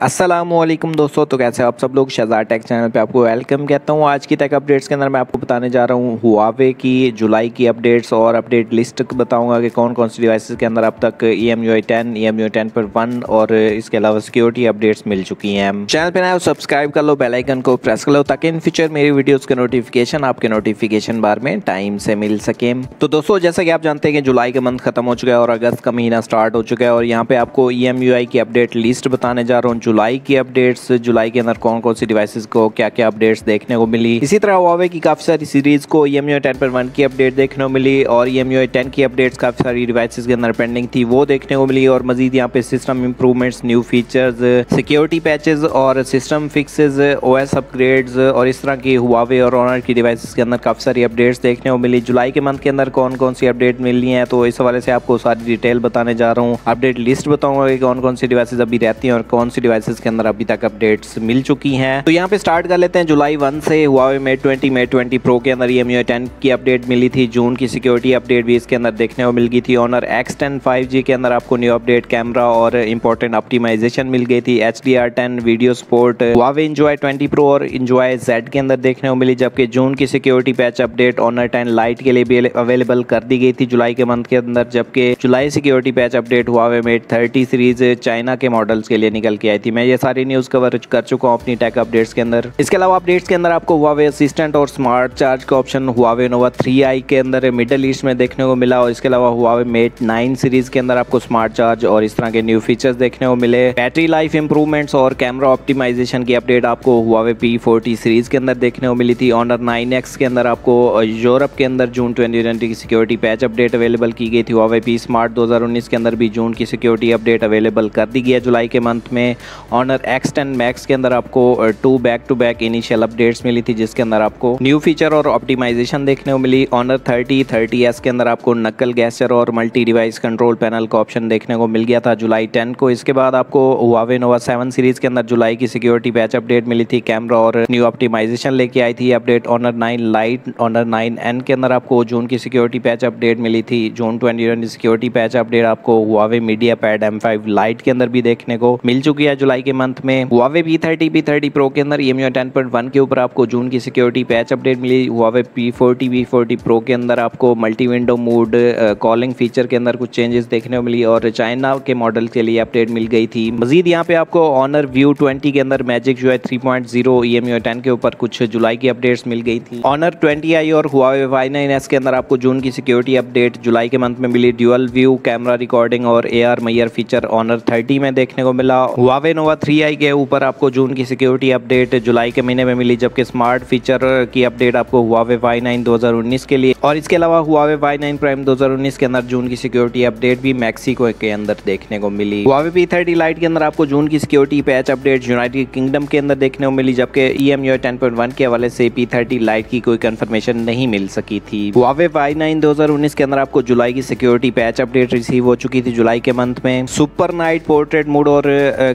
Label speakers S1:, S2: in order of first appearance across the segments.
S1: अस्सलामुअलैकुम दोस्तों, तो कैसे आप सब लोग। शहजाद टेक चैनल पे आपको वेलकम कहता हूँ। आज की टेक अपडेट्स के अंदर मैं आपको बताने जा रहा हूँ हुआवे की जुलाई की अपडेट्स और अपडेट लिस्ट बताऊंगा कि कौन कौन सी डिवाइसेस के अंदर अब तक EMUI 10, EMUI 10.1 और इसके अलावा सिक्योरिटी अपडेट्स मिल चुकी हैं। चैनल पे नए हो सब्सक्राइब कर लो, बेल आइकन को प्रेस कर लो ताकि इन फ्यूचर मेरी वीडियोज़ के नोटिफिकेशन आपके नोटिफिकेशन बार में टाइम से मिल सके। तो दोस्तों, जैसा कि आप जानते हैं कि जुलाई का मंथ खत्म हो चुका है और अगस्त का महीना स्टार्ट हो चुका है और यहाँ पे आपको EMUI की अपडेट लिस्ट बताने जा रहा हूँ। जुलाई की अपडेट्स, जुलाई के अंदर कौन कौन सी डिवाइसेस को क्या क्या अपडेट्स देखने को मिली। इसी तरह हुआवे की काफ़ी सारी सीरीज़ को EMUI 10.1 की अपडेट देखने को मिली और EMUI 10 की अपडेट्स काफ़ी सारी डिवाइसेस के अंदर पेंडिंग थी, वो देखने को मिली। और मजीद यहाँ पे system improvements, new features, security patches और सिस्टम फिक्सेस, OS अपग्रेड्स और इस तरह की हुआवे और ऑनर की डिवाइसेस के अंदर काफ़ी सारी अपडेट्स देखने को मिली। जुलाई के मंथ के अंदर कौन कौन सी अपडेट मिली हैं, तो इस हवाले से आपको सारी डिटेल बताने जा रहा हूँ। अपडेट लिस्ट बताऊंगा कि कौन कौन सी डिवाइसेस अभी रहती हैं और कौन सी डिवाइसेस के अंदर अभी तक अपडेट्स मिल चुकी हैं। तो यहाँ पे स्टार्ट कर लेते हैं जुलाई 1 से। हुआवे Mate 20, Mate 20 Pro के अंदर EMUI 10 की अपडेट मिली थी। जून की सिक्योरिटी अपडेट भी इसके अंदर देखने को मिल गई थी। ऑनर X10 5G के अंदर आपको न्यू अपडेट, कैमरा और इंपॉर्टेंट ऑप्टिमाइजेशन मिल गई थी। HDR10 video support Huawei Enjoy 20 Pro और Enjoy Z के अंदर देखने को मिली, जबकि जून की security patch update Honor 10 Lite के लिए भी अवेलेबल कर दी गई थी जुलाई के मंथ के अंदर। जबकि जुलाई security patch update Huawei Mate 30 series China के मॉडल्स के लिए निकल के आई थी। मैं ये सारी न्यूज़ कवर कर चुका हूँ अपनी टेक अपडेट्स के अंदर। इसके अलावा अपडेट्स के अंदर आपको हुआवे असिस्टेंट और स्मार्ट चार्ज का ऑप्शन हुआवे नोवा 3i के अंदर मिडल ईस्ट में देखने को मिला और इसके अलावा हुआवे Mate 9 सीरीज के अंदर आपको स्मार्ट चार्ज और इस तरह के न्यू फीचर्स देखने को मिले। बैटरी लाइफ इंप्रूवमेंट्स और कैमरा ऑप्टिमाइजेशन की अपडेट आपको हुआवे P40 सीरीज के अंदर देखने को मिली थी। ऑनर 9X के अंदर आपको यूरोप के अंदर जून 2020 की सिक्योरिटी पैच अपडेट अवेलेबल की गई थी। हुआवे P Smart 2019 के अंदर भी जून की सिक्योरिटी अपडेट अवेलेबल कर दी गई है जुलाई के मंथ में। ऑनर X10 Max के अंदर आपको 2 back to back initial updates मिली थी, जिसके अंदर आपको न्यू फीचर और ऑप्टिमाइजेशन देखने को मिली। ऑनर 30S के अंदर आपको नकल गैस्चर और मल्टी डिवाइस कंट्रोल पैनल का ऑप्शन देखने को मिल गया था जुलाई 10 को। इसके बाद आपको हुआवे नोवा 7 सीरीज के अंदर जुलाई की सिक्योरिटी पैच अपडेट मिली थी, कैमरा और न्यू ऑप्टिमाइजेशन लेके आई थी update. Honour 9 light, honour 9N के अंदर आपको जून की सिक्योरिटी पैच अपडेट मिली थी। जून 2020 सिक्योरिटी पैच अपडेट आपको Huawei media pad M5 light के अंदर भी देखने को मिल चुकी है जुलाई के मंथ में। हुआवे P30 Pro के अंदर EMUI 10.1 के ऊपर आपको जून की सिक्योरिटी पैच अपडेट मिली। हुआवे P40 Pro के अंदर आपको multi window mode calling feature के अंदर कुछ चेंजेस देखने को मिली और चाइना के मॉडल के लिए अपडेट मिल गई थी। मजीद यहाँ पे आपको ऑनर View 20 के अंदर मैजिक UI 3.0 EMUI 10 के ऊपर कुछ जुलाई की अपडेट्स मिल गई थी। ऑनर 20i और हुआवे Y9s के अंदर आपको जून की सिक्योरिटी अपडेट जुलाई के मंथ में मिली। ड्यूअल व्यू कैमरा रिकॉर्डिंग और AR मैयर फीचर ऑनर 30 में देखने को मिला। हुआवे नोवा 3i के ऊपर आपको जून की सिक्योरिटी अपडेट जुलाई के महीने में मिली, जबकि स्मार्ट फीचर की अपडेट आपको हुआवे Y9 2019 के लिए और इसके अलावा हुआवे Y9 Prime 2019 के अंदर जून की सिक्योरिटी अपडेट भी मैक्सिको के अंदर देखने को मिली। हुआवे P30 Lite के अंदर आपको जून की security patch update United kingdom के अंदर देखने को मिली, जबकि EMUI 10.1 के हवाले से P30 Lite की कोई कंफर्मेशन नहीं मिल सकी थी। हुआवे Y9 2019 के अंदर आपको जुलाई की सिक्योरिटी पैच अपडेट रिसीव हो चुकी थी जुलाई के मंथ में। सुपर नाइट पोर्ट्रेट मोड और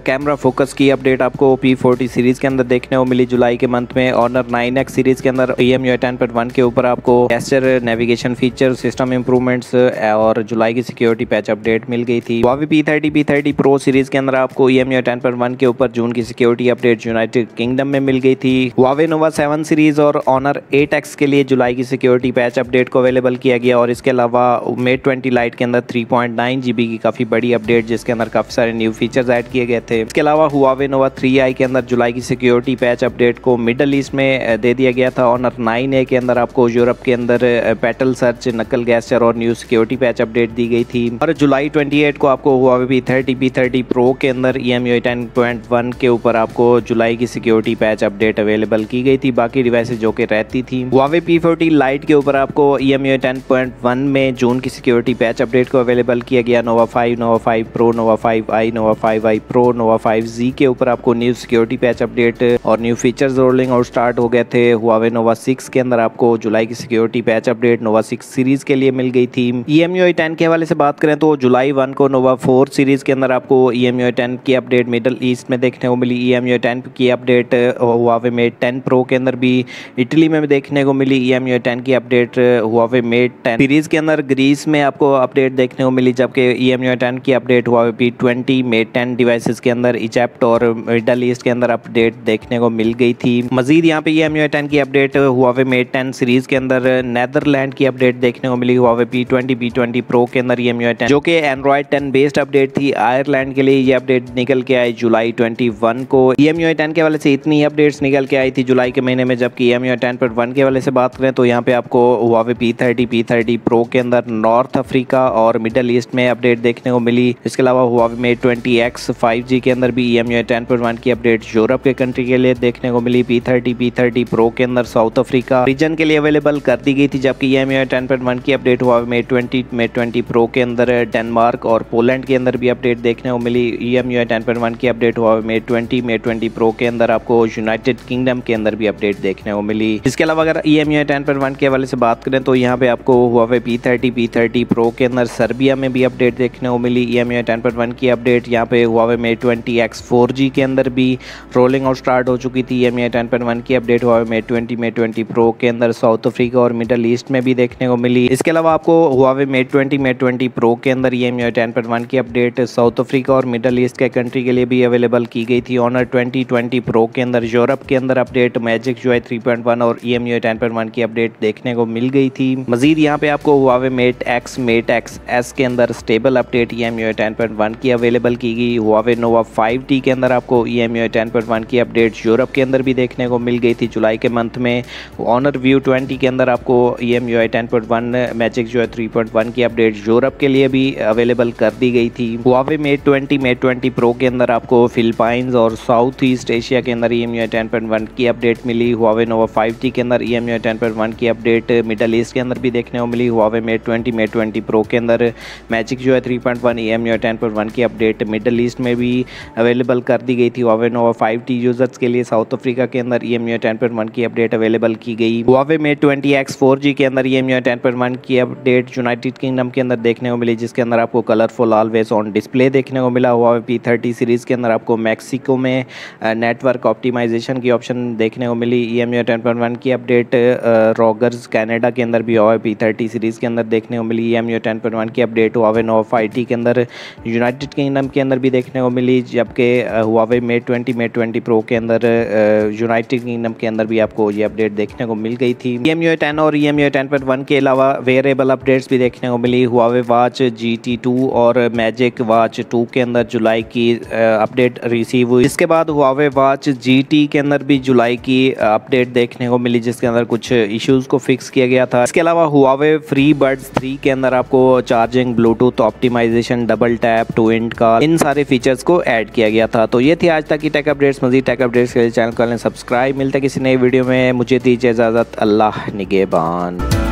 S1: कैमरा फोकस की अपडेट आपको P40 सीरीज के अंदर देखने को मिली जुलाई के मंथ में। ऑनर 9X सीरीज के अंदर EMUI 10.1 के ऊपर आपको gesture navigation feature, system improvements और जुलाई की सिक्योरिटी पैच अपडेट मिल गई थी। हुआवे P30 Pro सीरीज के अंदर आपको EMUI 10.1 के ऊपर जून की सिक्योरिटी अपडेट यूनाइटेड किंगडम में मिल गई थी। हुआवे नोवा 7 सीरीज और ऑनर 8X के लिए जुलाई की सिक्योरिटी पैच अपडेट को अवेलेबल किया गया और इसके अलावा Mate 20 Lite के अंदर 3.9 GB की काफी बड़ी अपडेट, जिसके अंदर काफी सारे न्यू फीचर्स ऐड किए गए थे। इसके अलावा हुआवे नोवा 3i के अंदर जुलाई की सिक्योरिटी पैच अपडेट को मिडल ईस्ट में दे दिया गया था। ऑनर 9A के अंदर आपको यूरोप के अंदर पेटल सर्च, नकल गैस्चर और न्यू सिक्योरिटी पैच अपडेट दी गई थी। और जुलाई 28 को आपको हुआवे P30 Pro के अंदर EMUI 10.1 के ऊपर आपको जुलाई की सिक्योरिटी पैच अपडेट अवेलेबल की गई थी, बाकी डिवाइसेस जो कि रहती थी। हुआवे P40 Lite के ऊपर आपको EMUI 10.1 में जून की सिक्योरिटी पैच अपडेट को अवेलेबल किया गया। नोवा 5, नोवा 5 Pro, नोवा 5i, नोवा 5i Pro, नोवा 5Z के ऊपर आपको न्यू सिक्योरिटी पैच अपडेट और new features rolling out start हो गए थे। हुआवे नोवा 6 के अंदर आपको जुलाई की सिक्योरिटी पैच अपडेट नोवा 6 सीरीज के लिए मिल गई थी। EMUI 10 के हवाले से बात करें तो जुलाई 1 को नोवा 4 सीरीज के अंदर आपको EMUI 10 की अपडेट मिडल ईस्ट में देखने को मिली। EMUI 10 की अपडेट हुआवे Mate 10 Pro के अंदर भी इटली में देखने को मिली। EMUI 10 की अपडेट हुआवे Mate 10 सीरीज के अंदर ग्रीस में आपको अपडेट देखने को मिली, जबकि EMUI 10 की update Huawei P20 Mate 10 devices के अंदर इजिप्ट और मिडल ईस्ट के अंदर अपडेट देखने को मिल गई थी। मजीद यहाँ पे ये MUI 10 की अपडेट हुआवे मेट 10 सीरीज के अंदर नेदरलैंड की अपडेट देखने को मिली हुआवे P20 प्रो के अंदर ये MUI 10 जो कि एंड्रॉइड 10 बेस्ड अपडेट थी। आयरलैंड के लिए ये अपडेट निकल के आई जुलाई 21 को। MUI 10 के वाले से इतनी अपडेट्स निकल के आई थी जुलाई के महीने में, जबकि MUI 10.1 के वाले से बात करें तो यहाँ पे आपको हुआवे P30 प्रो के अंदर नॉर्थ अफ्रीका और मिडल ईस्ट में अपडेट देखने को मिली। इसके अलावा हुआवे मेट 20X 5G के अंदर भी MUI 10.1 की अपडेट यूरोप के कंट्री के लिए देखने को मिली। P30 प्रो के अंदर साउथ अफ्रीका रीजन के लिए अवेलेबल कर दी गई थी, जबकि MUI 10.1 की अपडेट हुआवे मेट 20 प्रो के अंदर डेनमार्क और पोलैंड के अंदर भी अपडेट देखने को मिली। MUI 10.1 की अपडेट हुआवे मेट 20 प्रो के अंदर आपको यूनाइटेड किंगडम के अंदर भी अपडेट देखने को मिली। इसके अलावा अगर MUI 10.1 के हवाले से बात करें तो यहाँ पे आपको हुआवे P30 प्रो के अंदर सर्बिया में भी अपडेट देखने को मिली। MUI 10.1 की अपडेट यहाँ पे हुआवे मेट 20X 4G के अंदर भी रोलिंग आउट स्टार्ट हो चुकी थी। MUI 10.1 की अपडेट हुआवे मेट 20 प्रो के अंदर साउथ अफ्रीका और मिडल ईस्ट में भी देखने को मिली। इसके अलावा आपको हुआवे मेट 20 प्रो के अंदर MUI 10.1 की अपडेट साउथ अफ्रीका और मिडल ईस्ट के कंट्री के लिए भी अवेलेबल की गई थी। ऑनर 20 प्रो के अंदर यूरोप के अंदर अपडेट मैजिक UI 3.1 और MUI 10.1 की अपडेट देखने को मिल गई थी। मजीद यहाँ पे आपको हुआवे मेट X S के अंदर स्टेबल अपडेट MUI 10.1 की अवेलेबल की गई। हुआवे नोवा 5T के अंदर आपको MUI 10.1 की अपडेट यूरोप के अंदर भी देखने को मिल गई थी जुलाई के मंथ में। ऑनर व्यू 20 के अंदर आपको MUI 10.1 मैजिक UI 3.1 की अपडेट यूरोप के लिए भी अवेलेबल कर दी गई थी। हुआवे मेट 20 प्रो के अंदर आपको फिलिपाइंस और साउथ ईस्ट एशिया के अंदर MUI 10.1 की अपडेट मिली। हुआवे नोवा 5T के अंदर MUI 10.1 की अपडेट मिडल ईस्ट के अंदर भी देखने को मिली। हुआवे मेट 20 प्रो के अंदर मैजिक UI 3.1 MUI 10.1 की अपडेट मिडल ईस्ट में भी अवेलेबल कर दी गई थी। हुआवे नोवा 5T यूजर्स के लिए साउथ अफ्रीका के अंदर MUI 10.1 की अपडेट अवेलेबल की गई। हुआवे मेट 20X 4G के अंदर MUI 10.1 की अपडेट यूनाइटेड किंगडम के अंदर देखने को मिली, जिसके अंदर आपको कलरफुल ऑलवेज ऑन डिस्प्ले देखने को मिला। हुआवे P30 सीरीज के अंदर आपको मैक्सिको में नेटवर्क ऑप्टिमाइजेशन की ऑप्शन देखने को मिली। MUI 10.1 की अपडेट रॉगर्स कनाडा के अंदर भी हुआवे P30 सीरीज़ के अंदर देखने को मिली। MUI 10.1 की अपडेट हुआवे नोवा 5T के अंदर यूनाइटेड किंगडम के अंदर भी देखने को मिली, जबकि हुआवे मेट 20 प्रो के अंदर यूनाइटेड किंगडम के अंदर भी आपको ये अपडेट देखने को मिल गई थी। MUI 10 और MUI 10.1 के अलावा वेरिएबल अपडेट्स भी देखने को मिली। हुआवे वॉच GT2 और मैजिक वॉच 2 के अंदर जुलाई की अपडेट रिसीव हुई। इसके बाद हुआवे वॉच GT के अंदर भी जुलाई की अपडेट देखने को मिली, जिसके अंदर कुछ इश्यूज को फिक्स किया गया था। इसके अलावा हुआवे फ्री बड्स 3 के अंदर आपको charging, Bluetooth optimisation, double tap, to end call, इन सारे फीचर्स को ऐड किया गया था। तो ये थी आज तक की टेक अपडेट्स। मजीद टेक अपडेट्स के लिए चैनल को सब्सक्राइब। मिलते हैं किसी नई वीडियो में, मुझे दीजिए इजाज़त। अल्लाह निगहबान।